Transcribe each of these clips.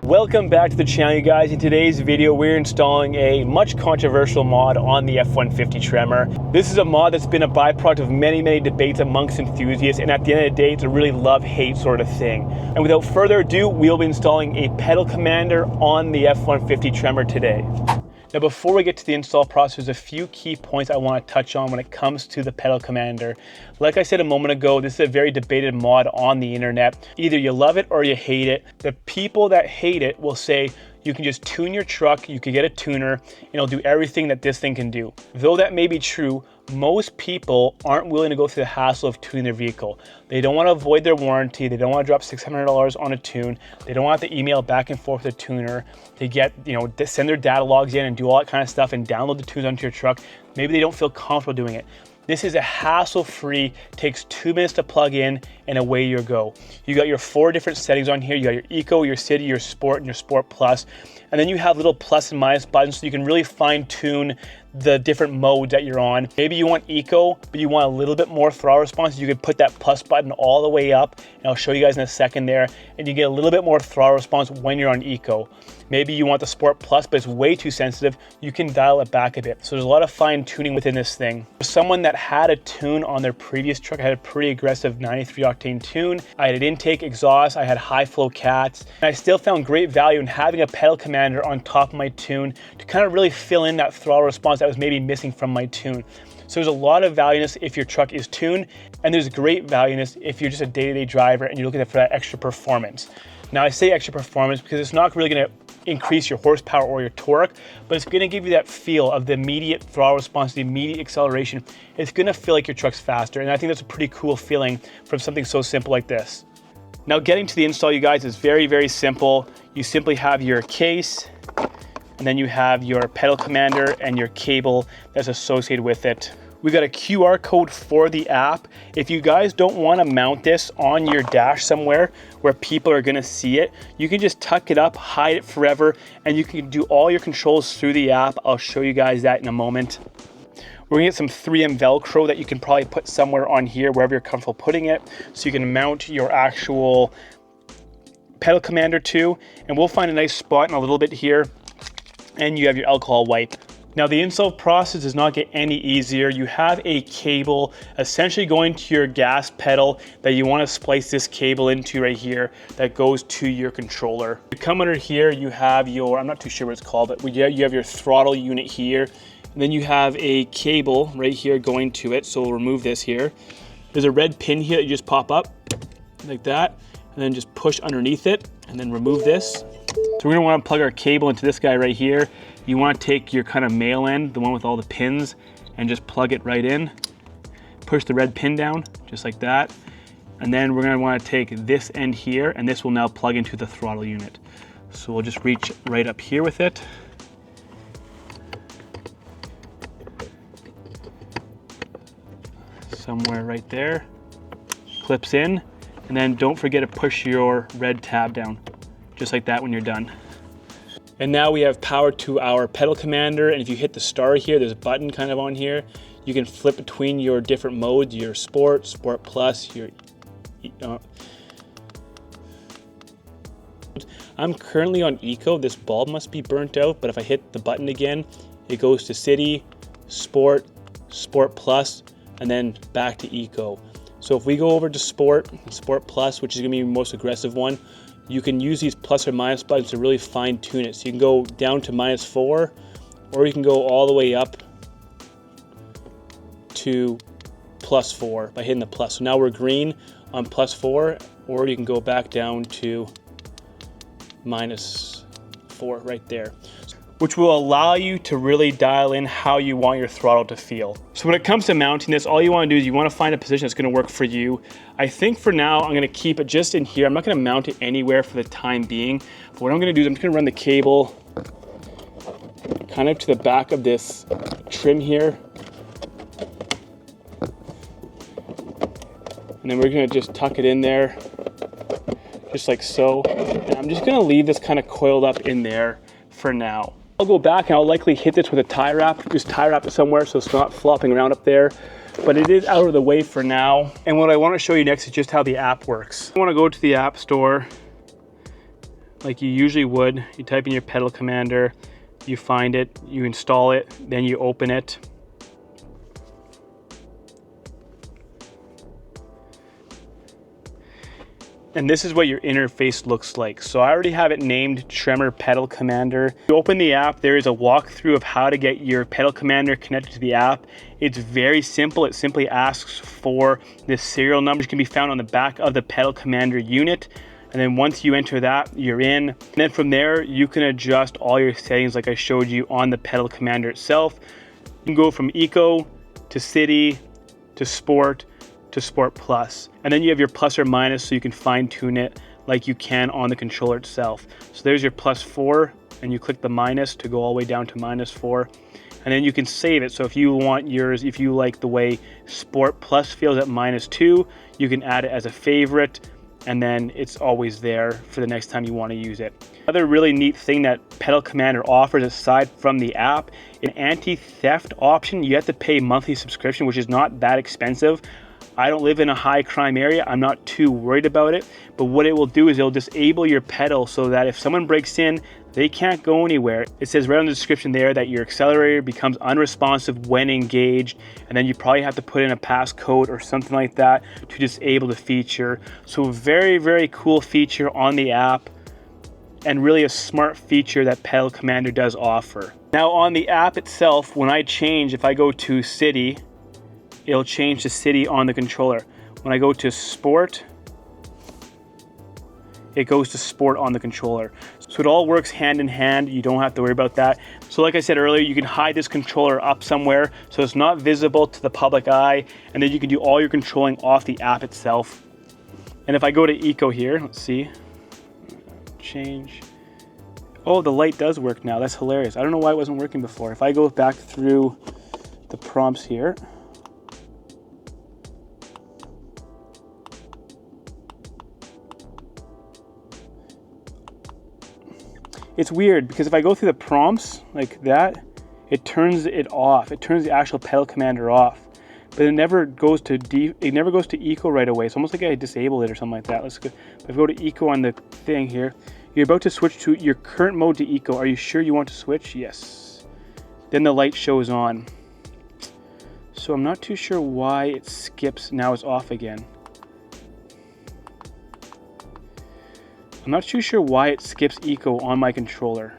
Welcome back to the channel, you guys. In today's video, we're installing a much controversial mod on the F150 Tremor. This is a mod that's been a byproduct of many debates amongst enthusiasts, and at the end of the day, it's a really love-hate sort of thing. And without further ado, we'll be installing a pedal commander on the F150 Tremor today. Now, before we get to the install process, there's a few key points I want to touch on when it comes to the pedal commander. Like I said a moment ago, this is a very debated mod on the internet. Either you love it or you hate it. The people that hate it will say you can just tune your truck, you can get a tuner, and it'll do everything that this thing can do. Though that may be true, most people aren't willing to go through the hassle of tuning their vehicle. They don't want to avoid their warranty. They don't want to drop $600 on a tune. They don't want to email back and forth with a tuner. They get, send their data logs in and do all that kind of stuff and download the tunes onto your truck. Maybe they don't feel comfortable doing it. This is a hassle-free, takes 2 minutes to plug in, and away you go. You got your 4 different settings on here. You got your Eco, your City, your Sport, and your Sport Plus. And then you have little plus and minus buttons so you can really fine-tune the different modes that you're on. Maybe you want Eco, but you want a little bit more throttle response. You could put that plus button all the way up, and I'll show you guys in a second there, and you get a little bit more throttle response when you're on Eco. Maybe you want the Sport Plus, but it's way too sensitive. You can dial it back a bit. So there's a lot of fine tuning within this thing. For someone that had a tune on their previous truck, I had a pretty aggressive 93 octane tune. I had an intake exhaust, I had high flow cats, and I still found great value in having a pedal commander on top of my tune to kind of really fill in that throttle response that was maybe missing from my tune. So there's a lot of value in this if your truck is tuned, and there's great value in this if you're just a day-to-day driver and you're looking for that extra performance. Now, I say extra performance because it's not really going to increase your horsepower or your torque, but it's going to give you that feel of the immediate throttle response, the immediate acceleration. It's going to feel like your truck's faster, and I think that's a pretty cool feeling from something so simple like this. Now, getting to the install, you guys, is very simple. You simply have your case, and then you have your pedal commander and your cable that's associated with it. We got a QR code for the app. If you guys don't want to mount this on your dash somewhere where people are going to see it, you can just tuck it up, hide it forever, and you can do all your controls through the app. I'll show you guys that in a moment. We're gonna get some 3M Velcro that you can probably put somewhere on here, wherever you're comfortable putting it, so you can mount your actual pedal commander to, and we'll find a nice spot in a little bit here, and you have your alcohol wipe. Now, the install process does not get any easier. You have a cable essentially going to your gas pedal that you want to splice this cable into right here that goes to your controller. You come under here, you have your, I'm not too sure what it's called, but you have your throttle unit here. And then you have a cable right here going to it. So we'll remove this here. There's a red pin here that you just pop up like that, and then just push underneath it and then remove this. So we're gonna want to plug our cable into this guy right here. You want to take your kind of male end, the one with all the pins, and just plug it right in. Push the red pin down, just like that. And then we're gonna want to take this end here, and this will now plug into the throttle unit. So we'll just reach right up here with it. Somewhere right there. Clips in, and then don't forget to push your red tab down, just like that when you're done. And now we have power to our pedal commander, and if you hit the star here, there's a button kind of on here. You can flip between your different modes, your Sport, Sport Plus, your... I'm currently on Eco. This bulb must be burnt out, but if I hit the button again, it goes to City, Sport, Sport Plus, and then back to Eco. So if we go over to Sport, Sport Plus, which is gonna be the most aggressive one, you can use these plus or minus buttons to really fine tune it. So you can go down to -4, or you can go all the way up to +4 by hitting the plus. So now we're green on +4, or you can go back down to -4 right there, which will allow you to really dial in how you want your throttle to feel. So when it comes to mounting this, all you want to do is you want to find a position that's going to work for you. I think for now, I'm going to keep it just in here. I'm not going to mount it anywhere for the time being. But what I'm going to do is I'm just going to run the cable kind of to the back of this trim here. And then we're going to just tuck it in there, just like so. And I'm just going to leave this kind of coiled up in there for now. I'll go back and I'll likely hit this with a tie wrap, just tie wrap it somewhere so it's not flopping around up there. But it is out of the way for now. And what I want to show you next is just how the app works. I want to go to the App Store, like you usually would. You type in your pedal commander, you find it, you install it, then you open it. And this is what your interface looks like. So I already have it named Tremor Pedal Commander. You open the app, there is a walkthrough of how to get your pedal commander connected to the app. It's very simple. It simply asks for this serial number, which can be found on the back of the pedal commander unit. And then once you enter that, you're in. And then from there, you can adjust all your settings like I showed you on the pedal commander itself. You can go from Eco to City to Sport to Sport Plus. And then you have your plus or minus, so you can fine tune it like you can on the controller itself. So there's your +4, and you click the minus to go all the way down to -4. And then you can save it. So if you want yours, if you like the way Sport Plus feels at -2, you can add it as a favorite, and then it's always there for the next time you want to use it. Another really neat thing that Pedal Commander offers aside from the app, an anti-theft option. You have to pay monthly subscription, which is not that expensive. I don't live in a high crime area. I'm not too worried about it, but what it will do is it'll disable your pedal so that if someone breaks in, they can't go anywhere. It says right on the description there that your accelerator becomes unresponsive when engaged, and then you probably have to put in a passcode or something like that to disable the feature. So very, very cool feature on the app, and really a smart feature that Pedal Commander does offer. Now on the app itself, when I change, if I go to City, it'll change to City on the controller. When I go to Sport, it goes to Sport on the controller. So it all works hand in hand. You don't have to worry about that. So like I said earlier, you can hide this controller up somewhere so it's not visible to the public eye, and then you can do all your controlling off the app itself. And if I go to Eco here, let's see, change. Oh, the light does work now. That's hilarious. I don't know why it wasn't working before. If I go back through the prompts here, it's weird because if I go through the prompts like that, it turns it off. It turns the actual pedal commander off, but it never goes to Eco right away. It's almost like I disabled it or something like that. Let's go. If I go to Eco on the thing here, you're about to switch to your current mode to Eco. Are you sure you want to switch? Yes. Then the light shows on. So I'm not too sure why it skips. Now it's off again. I'm not too sure why it skips Eco on my controller.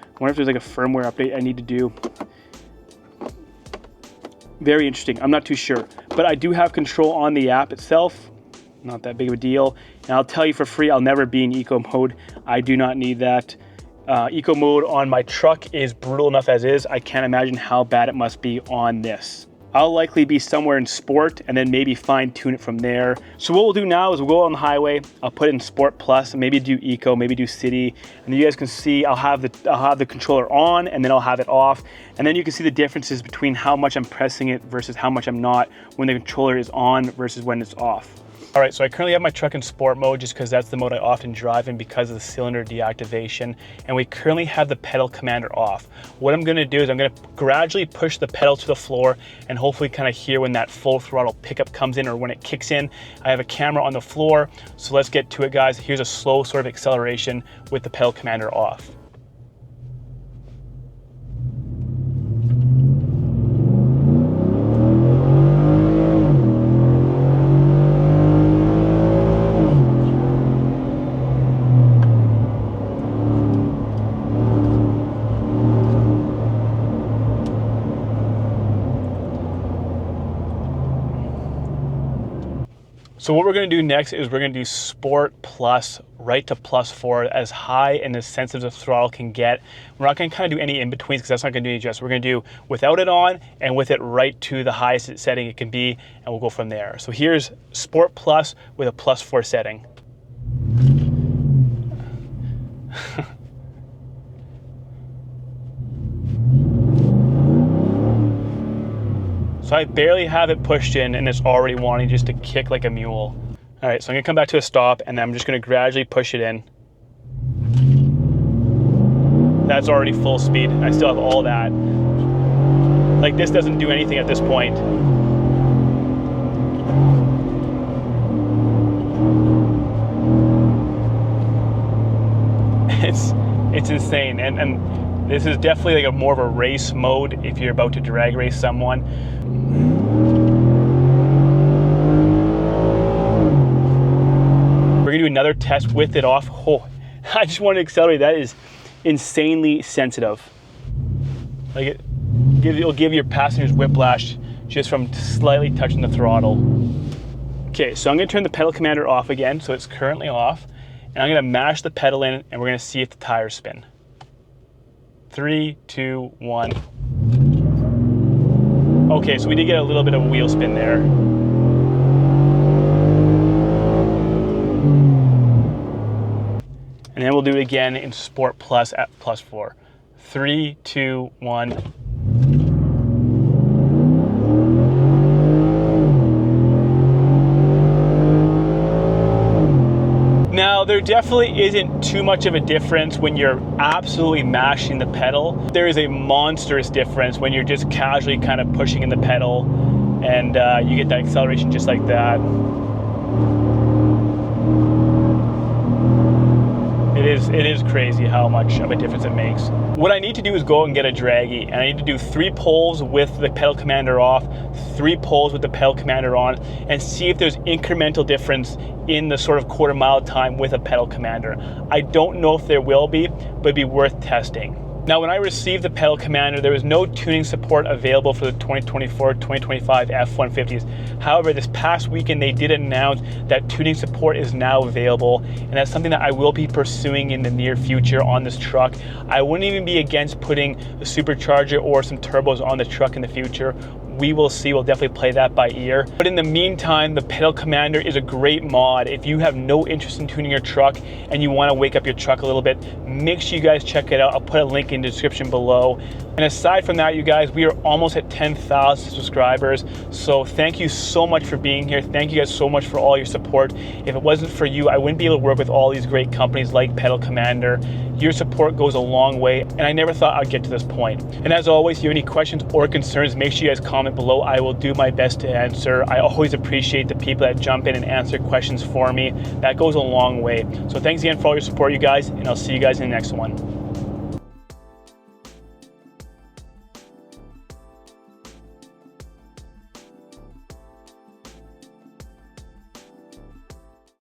I wonder if there's like a firmware update I need to do. Very interesting. I'm not too sure. But I do have control on the app itself. Not that big of a deal. And I'll tell you for free, I'll never be in Eco mode. I do not need that. Eco mode on my truck is brutal enough as is. I can't imagine how bad it must be on this. I'll likely be somewhere in Sport and then maybe fine tune it from there. So what we'll do now is we'll go on the highway. I'll put in Sport Plus, maybe do Eco, maybe do City, and then you guys can see I'll have the controller on and then I'll have it off, and then you can see the differences between how much I'm pressing it versus how much I'm not when the controller is on versus when it's off. All right, so I currently have my truck in sport mode just because that's the mode I often drive in because of the cylinder deactivation, and we currently have the pedal commander off. What I'm gonna do is I'm gonna gradually push the pedal to the floor and hopefully kind of hear when that full throttle pickup comes in or when it kicks in. I have a camera on the floor, so let's get to it, guys. Here's a slow sort of acceleration with the pedal commander off. So what we're gonna do next is we're gonna do Sport Plus, right to +4, as high and as sensitive as the throttle can get. We're not gonna kind of do any in-betweens because that's not gonna do any justice. We're gonna do without it on and with it right to the highest setting it can be, and we'll go from there. So here's Sport Plus with a +4 setting. So I barely have it pushed in and it's already wanting just to kick like a mule. All right, so I'm gonna come back to a stop and then I'm just gonna gradually push it in. That's already full speed. I still have all that. Like, this doesn't do anything at this point. it's insane. And this is definitely like a more of a race mode if you're about to drag race someone. We're gonna do another test with it off. Oh, I just want to accelerate. That is insanely sensitive. Like it'll give your passengers whiplash just from slightly touching the throttle. Okay, so I'm gonna turn the pedal commander off again, so it's currently off. And I'm gonna mash the pedal in and we're gonna see if the tires spin. 3, 2, 1. Okay, so we did get a little bit of a wheel spin there. And then we'll do it again in Sport Plus at +4. 3, 2, 1. Now, there definitely isn't too much of a difference when you're absolutely mashing the pedal. There is a monstrous difference when you're just casually kind of pushing in the pedal and you get that acceleration just like that. It is crazy how much of a difference it makes. What I need to do is go and get a draggy, and I need to do 3 pulls with the pedal commander off, 3 pulls with the pedal commander on, and see if there's incremental difference in the sort of quarter-mile time with a pedal commander. I don't know if there will be, but it'd be worth testing. Now, when I received the pedal commander, there was no tuning support available for the 2024-2025 F150s. However, this past weekend, they did announce that tuning support is now available, and that's something that I will be pursuing in the near future on this truck. I wouldn't even be against putting a supercharger or some turbos on the truck in the future. We will see. We'll definitely play that by ear. But in the meantime, the pedal commander is a great mod. If you have no interest in tuning your truck and you want to wake up your truck a little bit, make sure you guys check it out. I'll put a link in the description below. And aside from that, you guys, we are almost at 10,000 subscribers. So thank you so much for being here. Thank you guys so much for all your support. If it wasn't for you, I wouldn't be able to work with all these great companies like Pedal Commander. Your support goes a long way, and I never thought I'd get to this point. And as always, if you have any questions or concerns, make sure you guys comment below. I will do my best to answer. I always appreciate the people that jump in and answer questions for me. That goes a long way. So thanks again for all your support, you guys, and I'll see you guys in the next one.